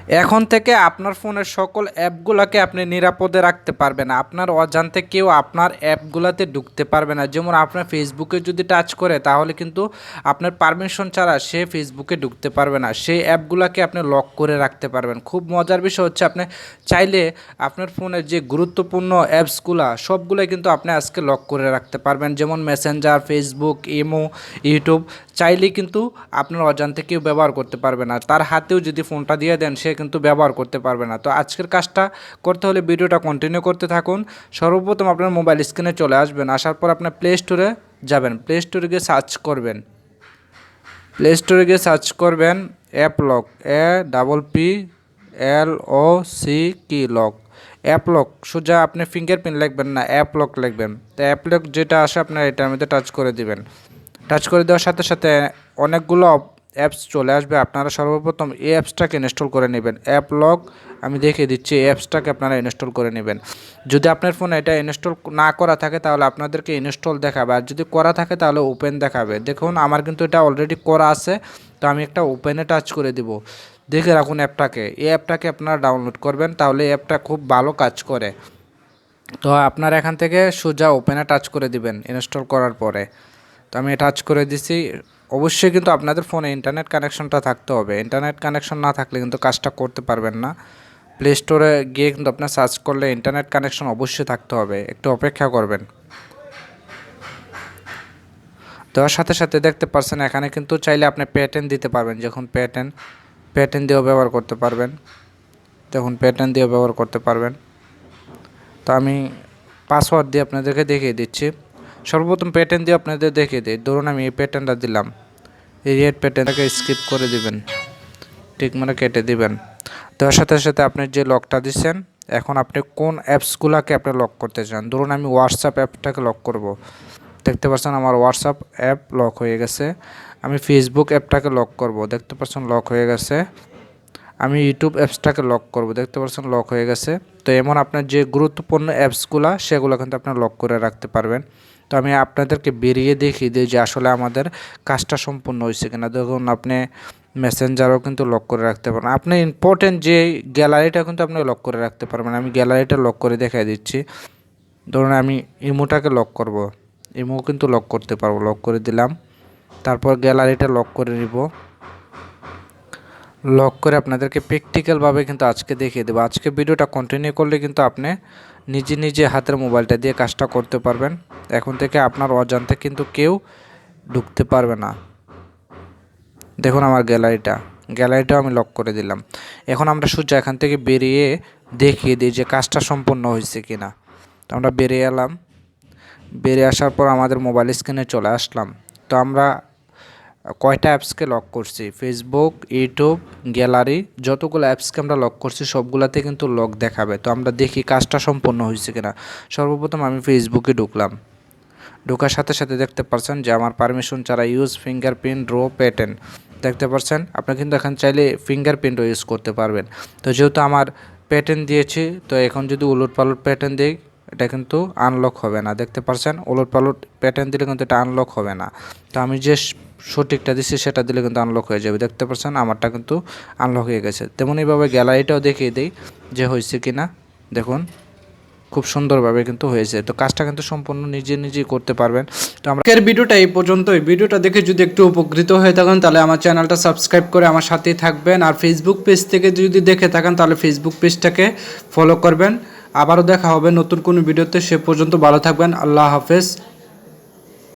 এখন থেকে আপনার ফোনের সকল অ্যাপগুলোকে আপনি নিরাপদে রাখতে পারবেন। আপনার অজান্তে কেউ আপনার অ্যাপগুলোতে ঢুকতে পারবে না। যেমন আপনার ফেসবুকে যদি টাচ করে তাহলে কিন্তু আপনার পারমিশন ছাড়া সে ফেসবুকে ঢুকতে পারবে না। সেই অ্যাপগুলোকে আপনি লক করে রাখতে পারবেন। খুব মজার বিষয় হচ্ছে আপনি চাইলে আপনার ফোনের যে গুরুত্বপূর্ণ অ্যাপসগুলো সবগুলোই কিন্তু আপনি আজকে লক করে রাখতে পারবেন। যেমন মেসেঞ্জার, ফেসবুক, ইমো, ইউটিউব চাইলেই কিন্তু আপনার অজান্তে কেউ ব্যবহার করতে পারবে না। তার হাতেও যদি ফোনটা দিয়ে দেন সে কিন্তু ব্যবহার করতে পারবে না। তো আজকের কাজটা করতে হলে ভিডিওটা কন্টিনিউ করতে থাকুন। সর্বপ্রথম আপনার মোবাইল স্ক্রিনে চলে আসবেন। আসার পর আপনার প্লে স্টোরে যাবেন। প্লে স্টোরে গিয়ে সার্চ করবেন। প্লে স্টোরে গিয়ে সার্চ করবেন অ্যাপলক, APPLOC কি লক, অ্যাপলক। সোজা আপনি ফিঙ্গারপ্রিন্ট লিখবেন না, অ্যাপলক লিখবেন। তো অ্যাপলক যেটা আসে আপনার এটার মধ্যে টাচ করে দিবেন। টাচ করে দেওয়ার সাথে সাথে অনেকগুলো অ্যাপস চলে আসবে। আপনারা সর্বপ্রথম এই অ্যাপসটাকে ইনস্টল করে নেবেন। অ্যাপ লক আমি দেখিয়ে দিচ্ছি, এই অ্যাপসটাকে আপনারা ইনস্টল করে নেবেন। যদি আপনার ফোনে এটা ইনস্টল না করা থাকে তাহলে আপনাদেরকে ইনস্টল দেখাবে, আর যদি করা থাকে তাহলে ওপেন দেখাবে। দেখুন আমার কিন্তু এটা অলরেডি করা আছে, তো আমি একটা ওপেনে টাচ করে দিব। দেখে রাখুন অ্যাপটাকে। এই অ্যাপটাকে আপনারা ডাউনলোড করবেন, তাহলে এই অ্যাপটা খুব ভালো কাজ করে। তো আপনারা এখান থেকে সোজা ওপেনে টাচ করে দিবেন ইনস্টল করার পরে। তো আমি টাচ করে দিছি। অবশ্যই কিন্তু আপনাদের ফোনে ইন্টারনেট কানেকশনটা থাকতে হবে। ইন্টারনেট কানেকশন না থাকলে কিন্তু কাজটা করতে পারবেন না। প্লে স্টোরে গিয়ে কিন্তু আপনার সার্চ করলে ইন্টারনেট কানেকশন অবশ্যই থাকতে হবে। একটু অপেক্ষা করবেন। দেওয়ার সাথে সাথে দেখতে পাচ্ছেন এখানে কিন্তু চাইলে আপনি প্যাটার্ন দিতে পারবেন। যখন প্যাটার্ন দিয়েও ব্যবহার করতে পারবেন। দেখুন প্যাটার্ন দিয়েও ব্যবহার করতে পারবেন। তো আমি পাসওয়ার্ড দিয়ে আপনাদেরকে দেখিয়ে দিচ্ছি। সর্বপ্রথম প্যাটার্ন দিয়ে আপনাদের দেখিয়ে দিই। ধরুন আমি এই প্যাটার্নটা দিলাম, এই রেড প্যাটার্নটাকে স্কিপ করে দিবেন, ঠিক মানে কেটে দিবেন। দেওয়ার সাথে সাথে আপনি যে লকটা দিচ্ছেন, এখন আপনি কোন অ্যাপসগুলোকে আপনি লক করতে চান। ধরুন আমি হোয়াটসঅ্যাপ অ্যাপটাকে লক করব। দেখতে পাচ্ছেন আমার হোয়াটসঅ্যাপ অ্যাপ লক হয়ে গেছে। আমি ফেসবুক অ্যাপটাকে লক করব। দেখতে পাচ্ছেন লক হয়ে গেছে। আমি ইউটিউব অ্যাপসটাকে লক করব। দেখতে পাচ্ছেন লক হয়ে গেছে। তো এমন আপনার যে গুরুত্বপূর্ণ অ্যাপসগুলো সেগুলো কিন্তু আপনার লক করে রাখতে পারবেন। তো আমি আপনাদেরকে বেরিয়ে দেখিয়ে দিই যে আসলে আমাদের কাজটা সম্পূর্ণ হয়েছে কিনা। দেখুন আপনি মেসেঞ্জারও কিন্তু লক করে রাখতে পারবেন। আপনি ইম্পর্টেন্ট যে গ্যালারিটা কিন্তু আপনি লক করে রাখতে পারবেন। আমি গ্যালারিটা লক করে দেখাই দিচ্ছি। ধরুন আমি ইমোটাকে লক করব। ইমো কিন্তু লক করতে পারবো। লক করে দিলাম। তারপর গ্যালারিটা লক করে নিব। লক করে আপনাদেরকে প্র্যাকটিক্যালভাবে কিন্তু আজকে দেখিয়ে দেবো। আজকে ভিডিওটা কন্টিনিউ করলে কিন্তু আপনি নিজে নিজে হাতের মোবাইলটা দিয়ে কাজটা করতে পারবেন। এখন থেকে আপনার অজান্তে কিন্তু কেউ ঢুকতে পারবে না। দেখুন আমার গ্যালারিটাও আমি লক করে দিলাম। এখন আমরা সোজা এখান থেকে বেরিয়ে দেখিয়ে দিই যে কাজটা সম্পূর্ণ হয়েছে কিনা। তো আমরা বেরিয়ে এলাম। বেরিয়ে আসার পর আমাদের মোবাইল স্ক্রিনে চলে আসলাম। তো আমরা কয়টা অ্যাপসকে লক করছি, ফেসবুক, ইউটিউব, গ্যালারি, যতগুলো অ্যাপসকে আমরা লক করছি সবগুলাতে কিন্তু লক দেখাবে। তো আমরা দেখি কাজটা সম্পূর্ণ হয়েছে কিনা। সর্বপ্রথম আমি ফেসবুকে ঢুকলাম। ঢোকার সাথে সাথে দেখতে পাচ্ছেন যে আমার পারমিশন ছাড়া ইউজ ফিঙ্গারপ্রিন্ট ড্র প্যাটার্ন। দেখতে পাচ্ছেন আপনি কিন্তু এখন চাইলে ফিঙ্গারপ্রিন্টও ইউজ করতে পারবেন। তো যেহেতু আমার প্যাটার্ন দিয়েছি, তো এখন যদি উলটপালট প্যাটার্ন দিই এটা কিন্তু আনলক হবে না। দেখতে পাচ্ছেন উলটপালট প্যাটার্ন দিলে কিন্তু এটা আনলক হবে না। তো আমি যে সঠিকটা দিচ্ছি সেটা দিলে কিন্তু আনলক হয়ে যাবে। দেখতে পাচ্ছেন আমারটা কিন্তু আনলক হয়ে গেছে। তেমনইভাবে গ্যালারিটাও দেখিয়ে দিই যে হয়েছে কিনা। দেখুন খুব সুন্দরভাবে কিন্তু হয়েছে। তো কাজটা কিন্তু সম্পূর্ণ নিজেই করতে পারবেন। তো আমরা আজকের ভিডিওটা এই পর্যন্তই। ভিডিওটা দেখে যদি একটু উপকৃত হয়ে থাকেন তাহলে আমার চ্যানেলটা সাবস্ক্রাইব করে আমার সাথেই থাকবেন। আর ফেসবুক পেজ থেকে যদি দেখে থাকেন তাহলে ফেসবুক পেজটাকে ফলো করবেন। আবারও দেখা হবে নতুন কোনো ভিডিওতে। সে পর্যন্ত ভালো থাকবেন। আল্লাহ হাফেজ।